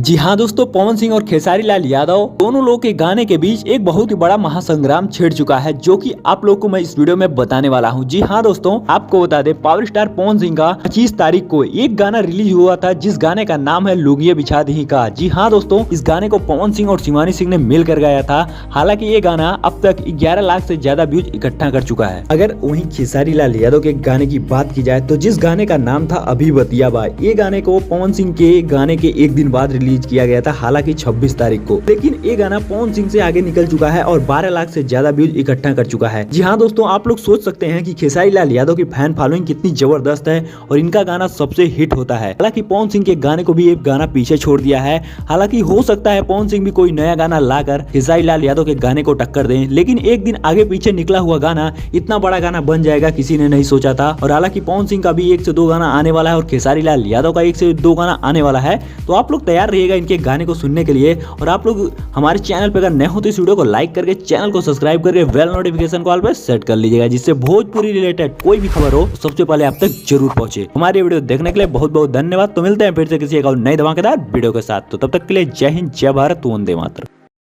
जी हाँ दोस्तों, पवन सिंह और खेसारी लाल यादव दोनों लोग के गाने के बीच एक बहुत ही बड़ा महासंग्राम छिड़ चुका है, जो कि आप लोग को मैं इस वीडियो में बताने वाला हूँ। जी हाँ दोस्तों, आपको बता दें, पावर स्टार पवन सिंह का 25 तारीख को एक गाना रिलीज हुआ था, जिस गाने का नाम है लुंगी बिछा दी का। जी हाँ दोस्तों, इस गाने को पवन सिंह और शिवानी सिंह ने मिलकर गाया था। हालांकि ये गाना अब तक 11 लाख से ज्यादा व्यूज इकट्ठा कर चुका है। अगर वहीं खेसारी लाल यादव के गाने की बात की जाए तो जिस गाने का नाम था अभी बतिया बा, ये गाने को पवन सिंह के गाने के एक दिन बाद रिलीज किया गया था, हालांकि 26 तारीख को। लेकिन ये गाना पवन सिंह से आगे निकल चुका है और 12 लाख से ज्यादा व्यूज इकट्ठा कर चुका है। जी हाँ दोस्तों, आप लोग सोच सकते हैं कि खेसारी लाल यादव की फैन फॉलोइंग कितनी जबरदस्त है और इनका गाना सबसे हिट होता है। हालांकि पवन सिंह के गाने को भी एक गाना पीछे छोड़ दिया है। हालांकि हो सकता है पवन सिंह भी कोई नया गाना लाकर खेसारी लाल यादव के गाने को टक्कर दें, लेकिन एक दिन आगे पीछे निकला हुआ गाना इतना बड़ा गाना बन जाएगा किसी ने नहीं सोचा था। और हालांकि पवन सिंह का भी 1 से 2 गाना आने वाला है और खेसारी लाल यादव का 1 से 2 गाना आने वाला है, तो आप लोग तैयार रहिएगा इनके गाने को सुनने के लिए। और आप लोग हमारे चैनल पर अगर नए हो तो इस वीडियो को लाइक करके चैनल को सब्सक्राइब करके बेल नोटिफिकेशन को ऑल पे सेट कर लीजिएगा, जिससे भोजपुरी रिलेटेड कोई भी खबर हो सबसे पहले आप तक जरूर पहुंचे। हमारे वीडियो देखने के लिए बहुत बहुत धन्यवाद। तो मिलते हैं फिर से किसी एक और नई धमाकेदार वीडियो के साथ। तो तब तक के लिए जय हिंद, जय भारत, वंदे मातरम।